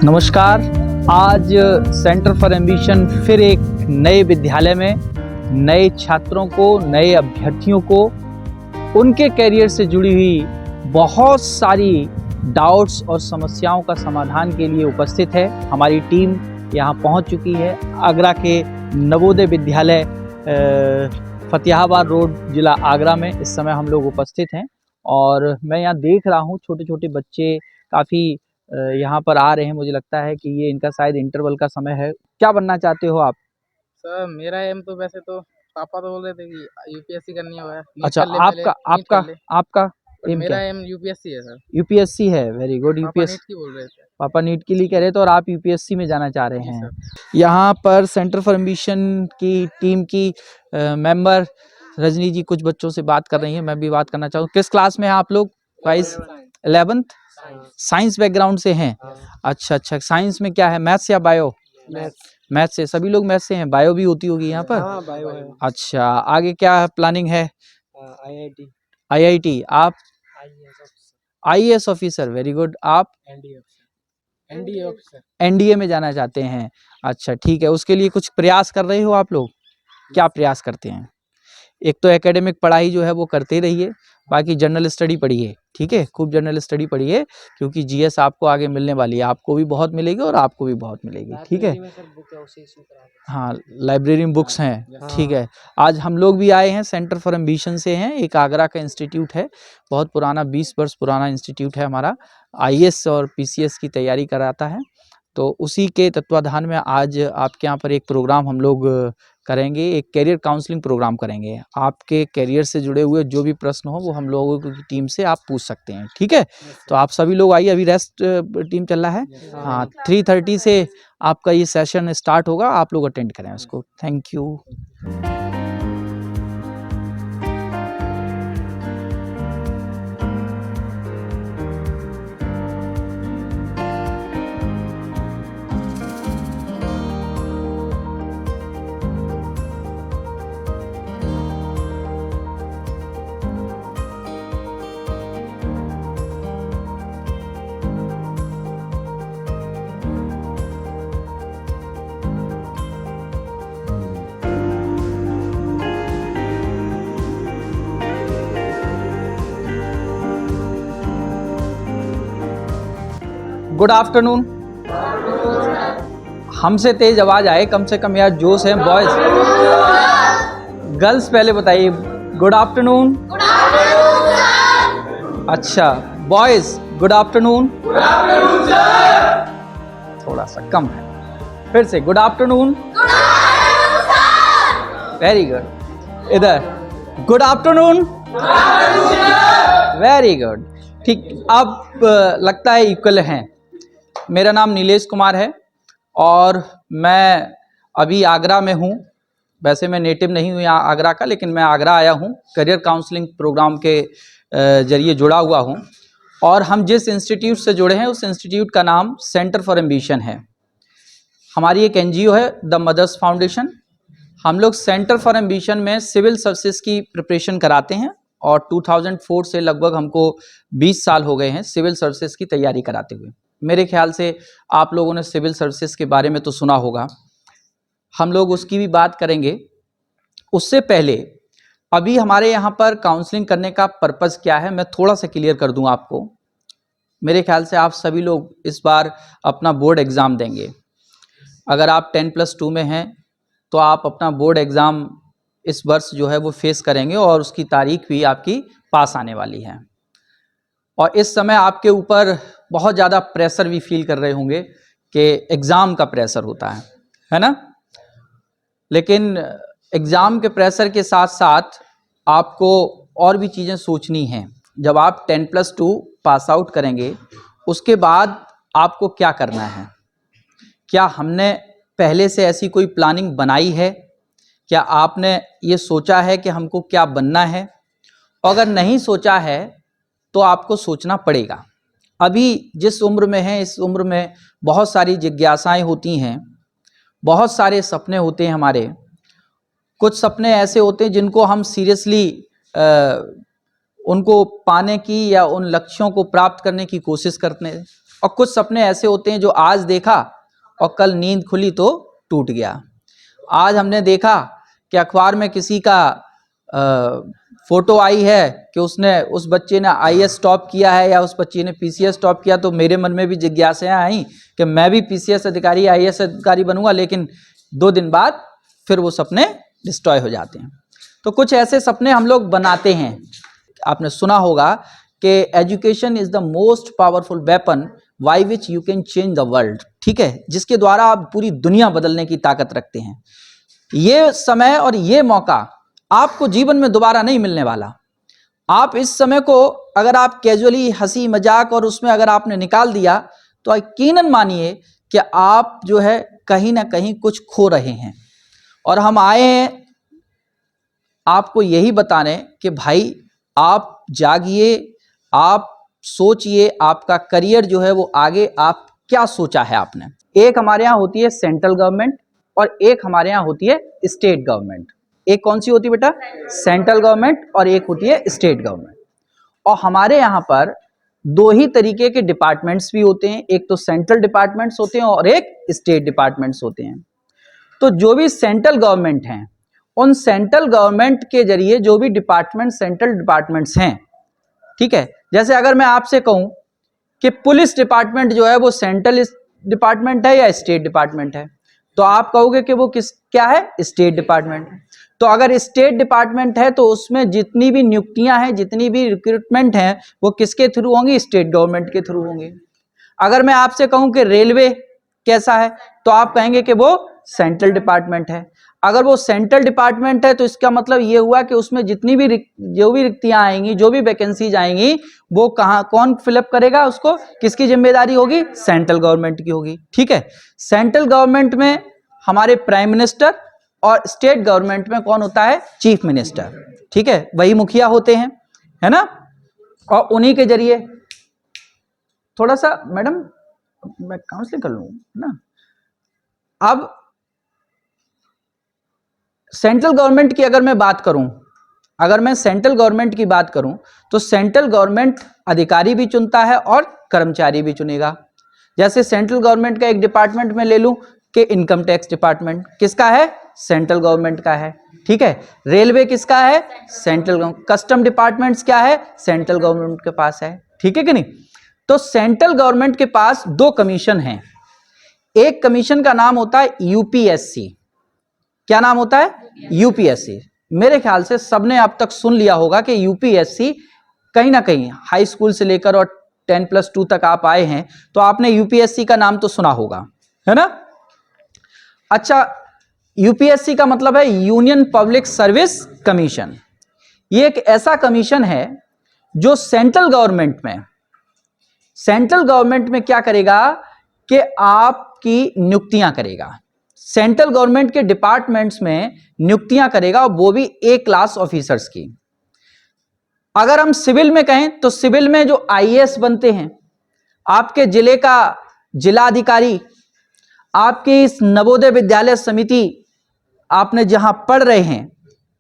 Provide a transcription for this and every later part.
नमस्कार। आज centre for ambition फिर एक नए विद्यालय में नए छात्रों को, नए अभ्यर्थियों को उनके करियर से जुड़ी हुई बहुत सारी डाउट्स और समस्याओं का समाधान के लिए उपस्थित है। हमारी टीम यहाँ पहुँच चुकी है। आगरा के नवोदय विद्यालय फतेहाबाद रोड, जिला आगरा में इस समय हम लोग उपस्थित हैं और मैं यहाँ देख रहा हूँ छोटे छोटे बच्चे काफ़ी यहाँ पर आ रहे हैं। मुझे लगता है कि ये इनका शायद इंटरवल का समय है। क्या बनना चाहते हो आप? सर मेरा एम तो वैसे तो पापा तो बोल रहे थे कि यूपीएससी करनी है। अच्छा, आपका एम क्या मेरा है? एम यूपीएससी है सर। यूपीएससी है। Very good. पापा नीट यूपीएससी की बोल रहे थे। पापा नीट के लिए कह रहे थे और आप यूपीएससी में जाना चाह रहे जी हैं। सर। यहाँ पर सेंटर फॉर एम्बिशन की टीम की मेंबर रजनी जी कुछ बच्चों से बात कर रही हैं। मैं भी बात करना चाहूँ। किस क्लास में हैं आप लोग? 11th साइंस बैकग्राउंड से हैं। अच्छा, साइंस में क्या है, मैथ्स या बायो? मैथ्स से। सभी लोग मैथ्स से हैं। बायो भी होती होगी यहाँ पर? हाँ, बायो है। अच्छा, आगे क्या प्लानिंग है? आईआईटी। आप? IAS officer. Very good. आप? NDA officer. एनडीए में जाना चाहते हैं। अच्छा, ठीक है। उसके लिए कुछ प्रयास कर रहे हो आप लोग? क्या प्रयास करते हैं? एक तो एकेडमिक पढ़ाई जो है वो करते रहिए, बाकी जनरल स्टडी पढ़िए। ठीक है, खूब जनरल स्टडी पढ़िए, क्योंकि जीएस आपको आगे मिलने वाली है। आपको भी बहुत मिलेगी और आपको भी बहुत मिलेगी। ठीक है। हाँ, लाइब्रेरी में बुक्स हैं। ठीक है। आज हम लोग भी आए हैं, सेंटर फॉर एम्बिशन से हैं। एक आगरा का इंस्टीट्यूट है, बहुत पुराना, 20 वर्ष पुराना इंस्टीट्यूट है हमारा। आईएएस और पीसीएस की तैयारी कराता है। तो उसी के तत्वाधान में आज आपके यहाँ पर एक प्रोग्राम हम लोग करेंगे। एक करियर काउंसलिंग प्रोग्राम करेंगे। आपके करियर से जुड़े हुए जो भी प्रश्न हो वो हम लोगों की टीम से आप पूछ सकते हैं। ठीक है। तो आप सभी लोग आइए। अभी रेस्ट टीम चल रहा है। हाँ, 3:30 से आपका ये सेशन स्टार्ट होगा। आप लोग अटेंड करें उसको। Thank you. Good afternoon. हमसे तेज आवाज आए कम से कम यार, जोश है बॉयज। गर्ल्स पहले बताइए गुड आफ्टरनून। अच्छा, बॉयज गुड आफ्टरनून। थोड़ा सा कम है। फिर से गुड आफ्टरनून। Very good. इधर गुड आफ्टरनून। Very good. ठीक, अब लगता है इक्वल हैं। मेरा नाम नीलेश कुमार है और मैं अभी आगरा में हूँ। वैसे मैं नेटिव नहीं हूँ यहाँ आगरा का, लेकिन मैं आगरा आया हूँ। करियर काउंसलिंग प्रोग्राम के जरिए जुड़ा हुआ हूँ और हम जिस इंस्टीट्यूट से जुड़े हैं उस इंस्टीट्यूट का नाम सेंटर फॉर एम्बिशन है। हमारी एक एनजीओ है, द मदर्स फाउंडेशन। हम लोग सेंटर फॉर एम्बिशन में सिविल सर्विसेज की प्रिपरेशन कराते हैं और 2004 से लगभग हमको 20 साल हो गए हैं सिविल सर्विसेज की तैयारी कराते हुए। मेरे ख्याल से आप लोगों ने सिविल सर्विसेज के बारे में तो सुना होगा। हम लोग उसकी भी बात करेंगे। उससे पहले अभी हमारे यहाँ पर काउंसलिंग करने का पर्पस क्या है, मैं थोड़ा सा क्लियर कर दूं आपको। मेरे ख्याल से आप सभी लोग इस बार अपना बोर्ड एग्ज़ाम देंगे। अगर आप 10+2 में हैं तो आप अपना बोर्ड एग्ज़ाम इस वर्ष जो है वो फेस करेंगे और उसकी तारीख भी आपकी पास आने वाली है। और इस समय आपके ऊपर बहुत ज़्यादा प्रेशर भी फील कर रहे होंगे कि एग्ज़ाम का प्रेशर होता है ना। लेकिन एग्ज़ाम के प्रेशर के साथ साथ आपको और भी चीज़ें सोचनी हैं। जब आप 10+2 पास आउट करेंगे उसके बाद आपको क्या करना है। क्या हमने पहले से ऐसी कोई प्लानिंग बनाई है? क्या आपने ये सोचा है कि हमको क्या बनना है? अगर नहीं सोचा है तो आपको सोचना पड़ेगा। अभी जिस उम्र में है, इस उम्र में बहुत सारी जिज्ञासाएं होती हैं, बहुत सारे सपने होते हैं हमारे। कुछ सपने ऐसे होते हैं जिनको हम सीरियसली उनको पाने की या उन लक्ष्यों को प्राप्त करने की कोशिश करते हैं, और कुछ सपने ऐसे होते हैं जो आज देखा और कल नींद खुली तो टूट गया। आज हमने देखा कि अखबार में किसी का फोटो आई है कि उस बच्चे ने आईएएस टॉप किया है या उस बच्चे ने पीसीएस टॉप किया, तो मेरे मन में भी जिज्ञासाएं आई कि मैं भी पीसीएस अधिकारी आईएएस अधिकारी बनूंगा, लेकिन 2 दिन बाद फिर वो सपने डिस्ट्रॉय हो जाते हैं। तो कुछ ऐसे सपने हम लोग बनाते हैं। आपने सुना होगा कि education is the most powerful weapon by which you can change the world, ठीक है, जिसके द्वारा आप पूरी दुनिया बदलने की ताकत रखते हैं। ये समय और ये मौका आपको जीवन में दोबारा नहीं मिलने वाला। आप इस समय को अगर आप कैजुअली हंसी मजाक और उसमें अगर आपने निकाल दिया तो यकीनन मानिए कि आप जो है कहीं ना कहीं कुछ खो रहे हैं। और हम आए हैं आपको यही बताने कि भाई आप जागिए, आप सोचिए, आपका करियर जो है वो आगे आप क्या सोचा है आपने। एक हमारे यहाँ होती है सेंट्रल गवर्नमेंट और एक हमारे यहाँ होती है स्टेट गवर्नमेंट। एक कौन सी होती है बेटा? सेंट्रल गवर्नमेंट, और एक होती है स्टेट गवर्नमेंट। और हमारे यहाँ पर 2 ही तरीके के डिपार्टमेंट्स भी होते हैं, एक तो सेंट्रल डिपार्टमेंट्स होते हैं और एक स्टेट डिपार्टमेंट्स होते हैं। तो जो भी सेंट्रल गवर्नमेंट हैं, उन सेंट्रल गवर्नमेंट के जरिए जो भी डिपार्टमेंट सेंट्रल डिपार्टमेंट्स हैं, ठीक है, जैसे अगर मैं आपसे कहूं कि पुलिस डिपार्टमेंट जो है वो सेंट्रल डिपार्टमेंट है या स्टेट डिपार्टमेंट है, तो आप कहोगे कि वो क्या है? स्टेट डिपार्टमेंट है। तो अगर स्टेट डिपार्टमेंट है तो उसमें जितनी भी नियुक्तियां हैं, जितनी भी रिक्रूटमेंट हैं, वो किसके थ्रू होंगी? स्टेट गवर्नमेंट के थ्रू होंगे। अगर मैं आपसे कहूं कि रेलवे कैसा है, तो आप कहेंगे कि वो सेंट्रल डिपार्टमेंट है। अगर वो सेंट्रल डिपार्टमेंट है तो इसका मतलब ये हुआ कि उसमें जितनी भी जो भी रिक्तियां आएंगी, जो भी वैकेंसीज आएंगी, वो कौन फिलअप करेगा उसको? किसकी जिम्मेदारी होगी? सेंट्रल गवर्नमेंट की होगी, ठीक है। सेंट्रल गवर्नमेंट में हमारे प्राइम मिनिस्टर और स्टेट गवर्नमेंट में कौन होता है? चीफ मिनिस्टर, ठीक है, वही मुखिया होते हैं, है ना। और उन्हीं के जरिए थोड़ा सा मैडम मैं काउंसलिंग कर लूं ना। अब सेंट्रल गवर्नमेंट की अगर मैं बात करूं, अगर मैं सेंट्रल गवर्नमेंट की बात करूं तो सेंट्रल गवर्नमेंट अधिकारी भी चुनता है और कर्मचारी भी चुनेगा। जैसे सेंट्रल गवर्नमेंट का एक डिपार्टमेंट में ले लूं कि इनकम टैक्स डिपार्टमेंट किसका है? सेंट्रल गवर्नमेंट का है, ठीक है। रेलवे किसका है? Central government. कस्टम डिपार्टमेंट्स क्या है? सेंट्रल गवर्नमेंट के पास है, ठीक है कि नहीं। तो सेंट्रल गवर्नमेंट के पास 2 कमीशन हैं। एक कमीशन का नाम होता है यूपीएससी। क्या नाम होता है? यूपीएससी। मेरे ख्याल से सबने अब तक सुन लिया होगा कि यूपीएससी कहीं ना कहीं हाई स्कूल से लेकर और 10+2 तक आप आए हैं तो आपने यूपीएससी का नाम तो सुना होगा, है ना। अच्छा, यूपीएससी का मतलब है यूनियन पब्लिक सर्विस कमीशन। ये एक ऐसा कमीशन है जो सेंट्रल गवर्नमेंट में क्या करेगा कि आपकी नियुक्तियां करेगा। सेंट्रल गवर्नमेंट के डिपार्टमेंट्स में नियुक्तियां करेगा, वो भी A क्लास ऑफिसर्स की। अगर हम सिविल में कहें तो सिविल में जो आईएएस बनते हैं, आपके जिले का जिलाधिकारी, आपकी इस नवोदय विद्यालय समिति आपने जहां पढ़ रहे हैं,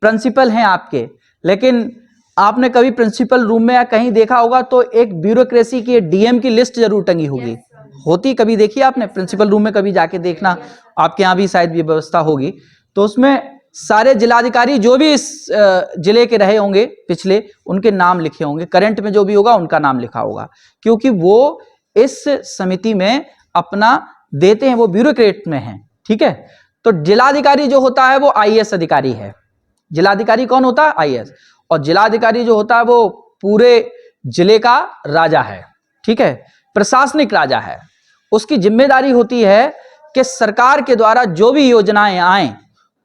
प्रिंसिपल हैं आपके, लेकिन आपने कभी प्रिंसिपल रूम में या कहीं देखा होगा तो एक ब्यूरोक्रेसी की डीएम की लिस्ट जरूर टंगी होगी, होती कभी देखी आपने? प्रिंसिपल रूम में कभी जाके देखना, आपके यहाँ भी शायद ये व्यवस्था होगी। तो उसमें सारे जिलाधिकारी जो भी इस जिले के रहे होंगे पिछले, उनके नाम लिखे होंगे, करंट में जो भी होगा उनका नाम लिखा होगा, क्योंकि वो इस समिति में अपना देते हैं, वो ब्यूरोक्रेट में हैं, ठीक है। तो जिलाधिकारी जो होता है वो आईएएस अधिकारी है। जिलाधिकारी कौन होता है? आईएएस। और जिलाधिकारी जो होता है वो पूरे जिले का राजा है, ठीक है, प्रशासनिक राजा है। उसकी जिम्मेदारी होती है कि सरकार के द्वारा जो भी योजनाएं आए,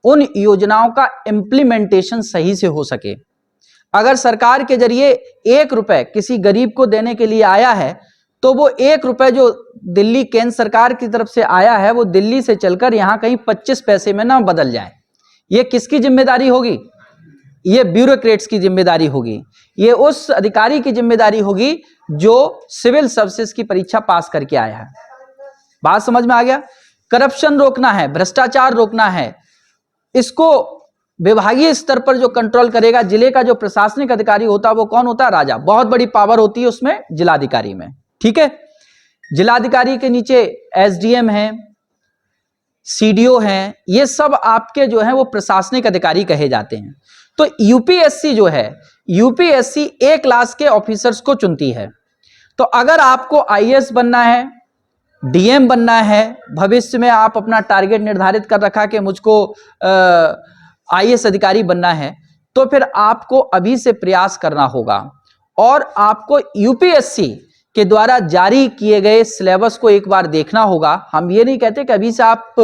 उन योजनाओं का इम्प्लीमेंटेशन सही से हो सके। अगर सरकार के जरिए 1 रुपए किसी गरीब को देने के लिए आया है तो वो 1 रुपए जो दिल्ली केंद्र सरकार की तरफ से आया है, वो दिल्ली से चलकर यहां कहीं 25 पैसे में ना बदल जाए। ये किसकी जिम्मेदारी होगी? ये ब्यूरोक्रेट्स की जिम्मेदारी होगी। ये उस अधिकारी की जिम्मेदारी होगी जो सिविल सर्विसेज की परीक्षा पास करके आया है। बात समझ में आ गया? करप्शन रोकना है, भ्रष्टाचार रोकना है, इसको विभागीय स्तर पर जो कंट्रोल करेगा, जिले का जो प्रशासनिक अधिकारी होता है वो कौन होता है? राजा। बहुत बड़ी पावर होती है उसमें, जिलाधिकारी में, ठीक है। जिलाधिकारी के नीचे एसडीएम हैं, सीडीओ हैं, ये सब आपके जो है वो प्रशासनिक अधिकारी कहे जाते हैं। तो यूपीएससी जो है, यूपीएससी ए क्लास के ऑफिसर्स को चुनती है। तो अगर आपको आईएएस बनना है, डीएम बनना है, भविष्य में आप अपना टारगेट निर्धारित कर रखा कि मुझको आईएएस अधिकारी बनना है, तो फिर आपको अभी से प्रयास करना होगा और आपको यूपीएससी के द्वारा जारी किए गए सिलेबस को एक बार देखना होगा। हम ये नहीं कहते कि अभी से आप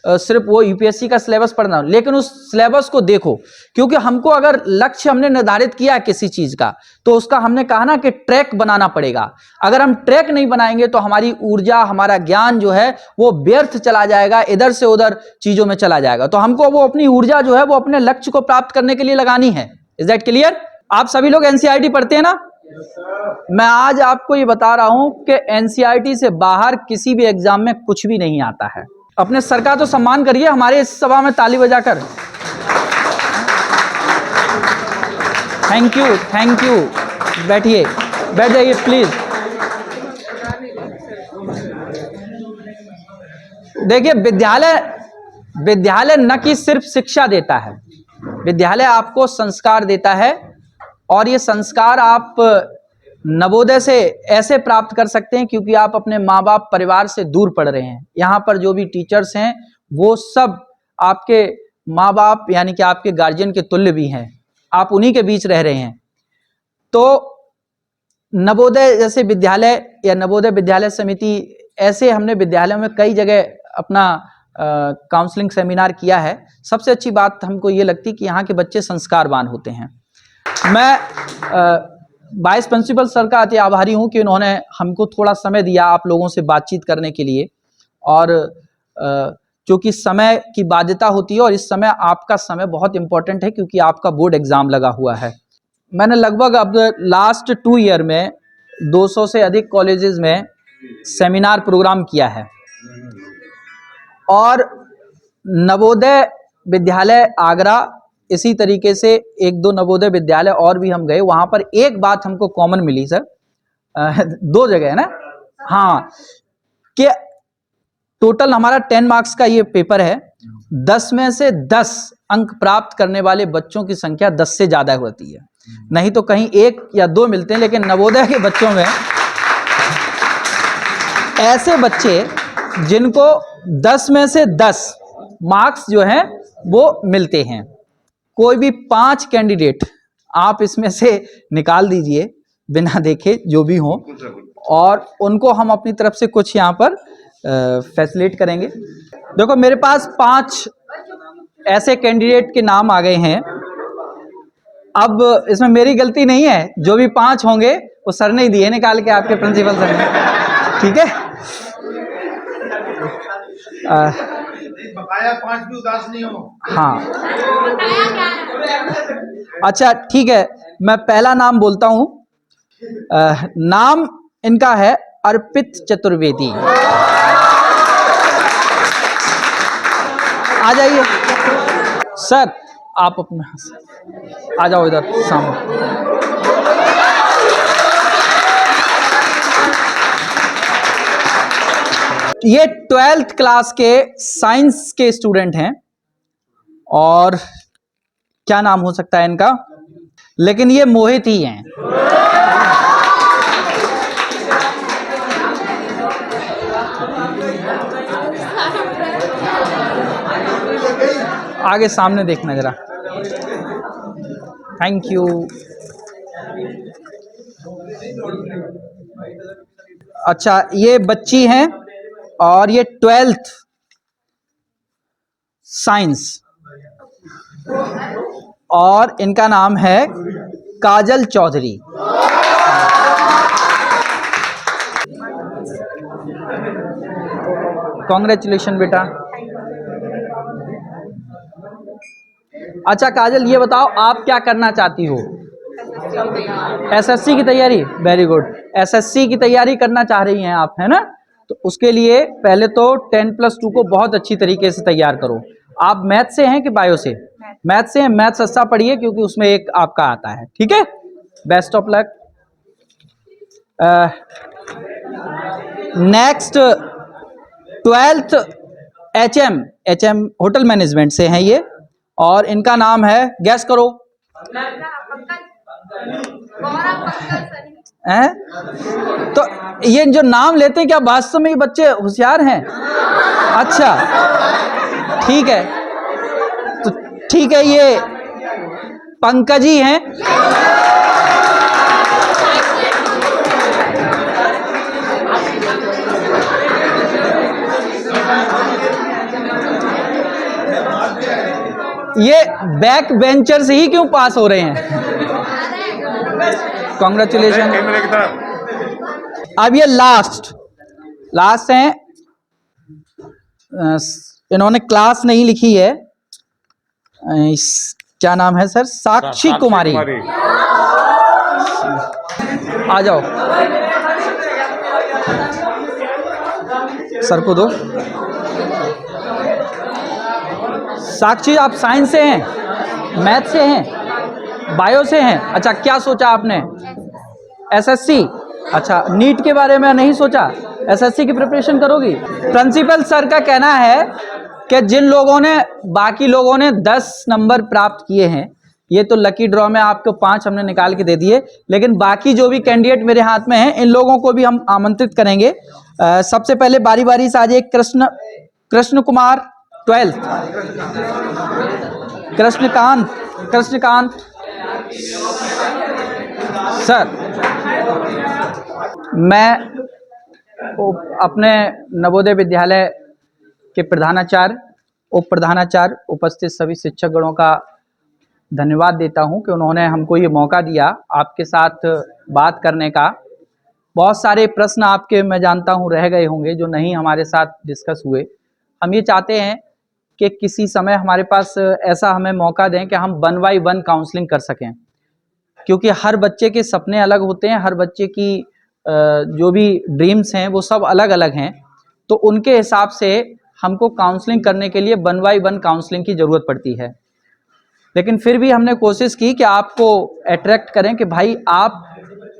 सिर्फ वो यूपीएससी का सिलेबस पढ़ना, लेकिन उस सिलेबस को देखो, क्योंकि हमको अगर लक्ष्य हमने निर्धारित किया है किसी चीज का, तो उसका हमने कहा ना कि ट्रैक बनाना पड़ेगा। अगर हम ट्रैक नहीं बनाएंगे तो हमारी ऊर्जा, हमारा ज्ञान जो है वो व्यर्थ चला जाएगा, इधर से उधर चीजों में चला जाएगा। तो हमको वो अपनी ऊर्जा जो है वो अपने लक्ष्य को प्राप्त करने के लिए लगानी है। Is that clear? आप सभी लोग एनसीईआरटी पढ़ते हैं ना? मैं आज आपको ये बता रहा हूं कि एनसीईआरटी से बाहर किसी भी एग्जाम में कुछ भी नहीं आता है। अपने सर का तो सम्मान करिए, हमारे इस सभा में ताली बजाकर। Thank you, thank you. बैठिए, बैठ जाइए प्लीज। देखिए, विद्यालय न कि सिर्फ शिक्षा देता है, विद्यालय आपको संस्कार देता है, और ये संस्कार आप नवोदय से ऐसे प्राप्त कर सकते हैं क्योंकि आप अपने माँ बाप परिवार से दूर पढ़ रहे हैं। यहाँ पर जो भी टीचर्स हैं वो सब आपके माँ बाप यानी कि आपके गार्जियन के तुल्य भी हैं, आप उन्हीं के बीच रह रहे हैं। तो नवोदय जैसे विद्यालय या नवोदय विद्यालय समिति, ऐसे हमने विद्यालयों में कई जगह अपना काउंसलिंग सेमिनार किया है। सबसे अच्छी बात हमको ये लगती है कि यहाँ के बच्चे संस्कारवान होते हैं। मैं वाइस प्रिंसिपल सर का अति आभारी हूं कि उन्होंने हमको थोड़ा समय दिया आप लोगों से बातचीत करने के लिए, और क्योंकि समय की बाध्यता होती है और इस समय आपका समय बहुत इंपॉर्टेंट है क्योंकि आपका बोर्ड एग्जाम लगा हुआ है। मैंने लगभग अब लास्ट 2 ईयर में 200 से अधिक कॉलेजेस में सेमिनार प्रोग्राम किया है, और नवोदय विद्यालय आगरा, इसी तरीके से 1-2 नवोदय विद्यालय और भी हम गए। वहां पर एक बात हमको कॉमन मिली सर, 2 जगह है ना, हाँ, कि टोटल हमारा 10 मार्क्स का ये पेपर है, 10 में से 10 अंक प्राप्त करने वाले बच्चों की संख्या 10 से ज्यादा होती है। नहीं तो कहीं 1 या 2 मिलते हैं, लेकिन नवोदय के बच्चों में ऐसे बच्चे जिनको 10 में से 10 मार्क्स जो हैं वो मिलते हैं। कोई भी 5 कैंडिडेट आप इसमें से निकाल दीजिए बिना देखे, जो भी हो, और उनको हम अपनी तरफ से कुछ यहाँ पर फैसिलिटेट करेंगे। देखो, मेरे पास 5 ऐसे कैंडिडेट के नाम आ गए हैं। अब इसमें मेरी गलती नहीं है, जो भी 5 होंगे वो सर ने ही दिए निकाल के, आपके प्रिंसिपल सर ने, ठीक है? बकाया 5 भी उदास नहीं हो। हाँ, अच्छा ठीक है, मैं पहला नाम बोलता हूं। नाम इनका है अर्पित चतुर्वेदी। आ जाइए सर, आप अपना आ जाओ इधर सामने। ये 12th क्लास के साइंस के स्टूडेंट हैं, और क्या नाम हो सकता है इनका, लेकिन ये मोहित ही हैं। आगे सामने देखना जरा। Thank you. अच्छा, ये बच्ची हैं और ये 12th साइंस, और इनका नाम है काजल चौधरी। कॉन्ग्रेचुलेशन बेटा। अच्छा काजल, ये बताओ आप क्या करना चाहती हो? एसएससी की तैयारी, वेरी गुड। एसएससी की तैयारी करना चाह रही हैं आप, है ना? तो उसके लिए पहले तो 10+2 को बहुत अच्छी तरीके से तैयार करो। आप मैथ से हैं कि बायो से? मैथ से हैं। मैथ सस्ता पढ़िए क्योंकि उसमें एक आपका आता है, ठीक है? Best of luck. Next 12th HM hotel management से हैं ये, और इनका नाम है, गैस करो हैं? तो ये जो नाम लेते हैं क्या वास्तव में ये बच्चे होशियार हैं? अच्छा ठीक है, तो ठीक है, ये पंकजी हैं। ये बैक बेंचर से ही क्यों पास हो रहे हैं? कॉन्ग्रेचुलेशन। अब ये लास्ट हैं, इन्होंने क्लास नहीं लिखी है, क्या नाम है सर? साक्षी कुमारी। आ जाओ सर को दो। साक्षी, आप साइंस से हैं, मैथ से हैं, बायो से हैं? अच्छा, क्या सोचा आपने? एसएससी। अच्छा, नीट के बारे में नहीं सोचा? एसएससी की प्रिपरेशन करोगी? प्रिंसिपल सर का कहना है कि जिन लोगों ने, बाकी लोगों ने 10 नंबर प्राप्त किए हैं, ये तो लकी ड्रॉ में आपको 5 हमने निकाल के दे दिए, लेकिन बाकी जो भी कैंडिडेट मेरे हाथ में हैं, इन लोगों को भी हम आमंत्रित करेंगे। सबसे पहले बारी बारी से आ जाइए। Krishna Kumar 12th, Krishnakant sir. मैं अपने नवोदय विद्यालय के प्रधानाचार्य, उप प्रधानाचार्य, उपस्थित सभी शिक्षकगणों का धन्यवाद देता हूं कि उन्होंने हमको ये मौका दिया आपके साथ बात करने का। बहुत सारे प्रश्न आपके, मैं जानता हूं, रह गए होंगे जो नहीं हमारे साथ डिस्कस हुए। हम ये चाहते हैं कि किसी समय हमारे पास ऐसा हमें मौका दें कि हम 1 by 1 काउंसलिंग कर सकें, क्योंकि हर बच्चे के सपने अलग होते हैं, हर बच्चे की जो भी ड्रीम्स हैं वो सब अलग अलग हैं। तो उनके हिसाब से हमको काउंसलिंग करने के लिए 1 by 1 काउंसलिंग की ज़रूरत पड़ती है। लेकिन फिर भी हमने कोशिश की कि आपको अट्रैक्ट करें कि भाई आप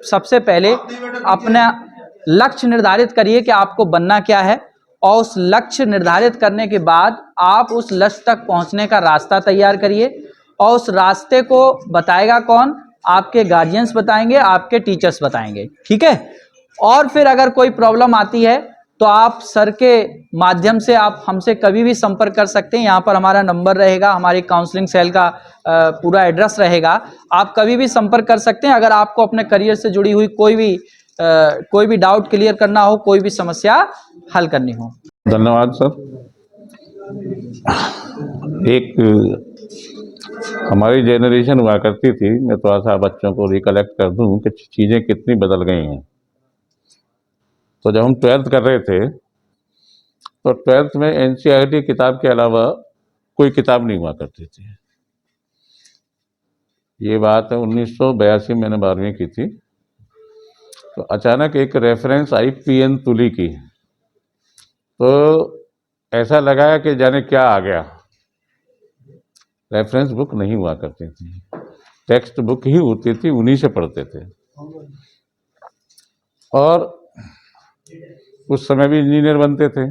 सबसे पहले अपना लक्ष्य निर्धारित करिए कि आपको बनना क्या है, और उस लक्ष्य निर्धारित करने के बाद आप उस लक्ष्य तक पहुंचने का रास्ता तैयार करिए। और उस रास्ते को बताएगा कौन? आपके गार्जियंस बताएंगे, आपके टीचर्स बताएंगे, ठीक है। और फिर अगर कोई प्रॉब्लम आती है तो आप सर के माध्यम से आप हमसे कभी भी संपर्क कर सकते हैं। यहाँ पर हमारा नंबर रहेगा, हमारी काउंसलिंग सेल का पूरा एड्रेस रहेगा, आप कभी भी संपर्क कर सकते हैं। अगर आपको अपने करियर से जुड़ी हुई कोई भी डाउट क्लियर करना हो, कोई भी समस्या हल करनी हो। धन्यवाद सर। एक हमारी जनरेशन हुआ करती थी, मैं थोड़ा सा बच्चों को रिकलेक्ट कर दूं कि चीज़ें कितनी बदल गई हैं। तो जब हम 12th कर रहे थे तो 12th में NCERT किताब के अलावा कोई किताब नहीं हुआ करती थी। ये बात है 1982 मैंने 12वीं की थी, तो अचानक एक रेफरेंस आई PN तुली की, तो ऐसा लगा कि जाने क्या आ गया। रेफरेंस बुक नहीं हुआ करती थी, टेक्स्ट बुक ही होती थी, उन्हीं से पढ़ते थे। और उस समय भी इंजीनियर बनते थे,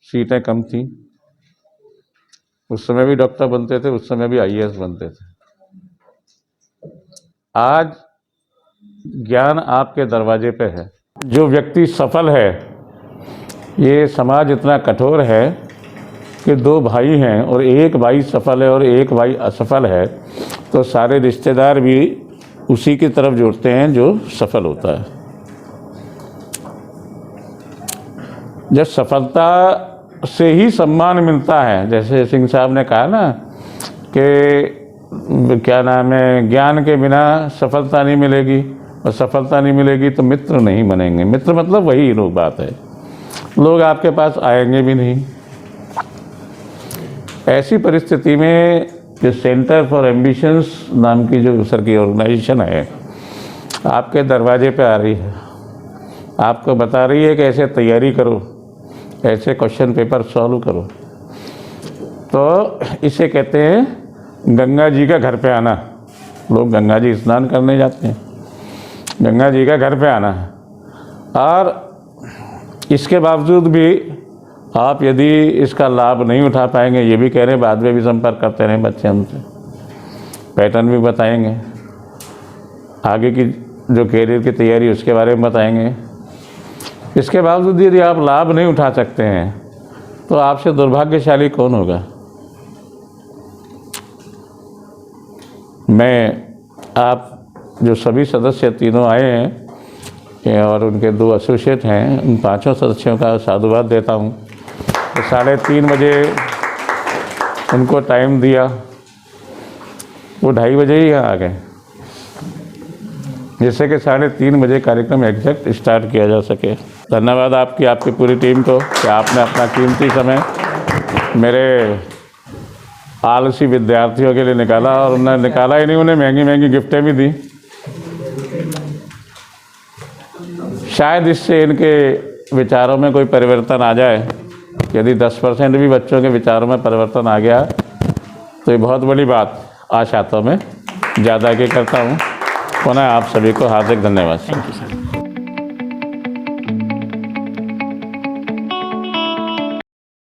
सीटें कम थी। उस समय भी डॉक्टर बनते थे, उस समय भी IAS बनते थे। आज ज्ञान आपके दरवाजे पे है। जो व्यक्ति सफल है, ये समाज इतना कठोर है कि 2 भाई हैं और एक भाई सफल है और एक भाई असफल है, तो सारे रिश्तेदार भी उसी की तरफ जुड़ते हैं जो सफल होता है। जब सफलता से ही सम्मान मिलता है, जैसे सिंह साहब ने कहा ना कि क्या नाम है, ज्ञान के बिना सफलता नहीं मिलेगी, और सफलता नहीं मिलेगी तो मित्र नहीं बनेंगे। मित्र मतलब वही लोग बात है, लोग आपके पास आएंगे भी नहीं। ऐसी परिस्थिति में जो सेंटर फॉर एम्बिशंस नाम की जो सर की ऑर्गेनाइजेशन है, आपके दरवाजे पे आ रही है, आपको बता रही है कि ऐसे तैयारी करो, ऐसे क्वेश्चन पेपर सॉल्व करो। तो इसे कहते हैं गंगा जी का घर पे आना। लोग गंगा जी स्नान करने जाते हैं, गंगा जी का घर पे आना है। और इसके बावजूद भी आप यदि इसका लाभ नहीं उठा पाएंगे, ये भी कह रहे हैं बाद में भी संपर्क करते रहें बच्चे हमसे, पैटर्न भी बताएंगे, आगे की जो कैरियर की तैयारी उसके बारे में बताएंगे। इसके बावजूद यदि आप लाभ नहीं उठा सकते हैं तो आपसे दुर्भाग्यशाली कौन होगा। मैं आप जो सभी सदस्य तीनों आए हैं और उनके 2 एसोसिएट हैं, उन 5 सदस्यों का साधुवाद देता हूँ। तो 3:30 बजे उनको टाइम दिया, वो 2:30 बजे ही यहाँ आ गए, जिससे कि 3:30 बजे कार्यक्रम एग्जैक्ट स्टार्ट किया जा सके। धन्यवाद आपकी पूरी टीम को कि आपने अपना कीमती समय मेरे आलसी विद्यार्थियों के लिए निकाला, और उन्होंने निकाला ही नहीं, उन्हें महंगी महंगी गिफ्टें भी दी। शायद इससे इनके विचारों में कोई परिवर्तन आ जाए। यदि 10% भी बच्चों के विचारों में परिवर्तन आ गया तो ये बहुत बड़ी बात। आशा तो मैं ज़्यादा की करता हूँ। पुनः आप सभी को हार्दिक धन्यवाद। Thank you sir.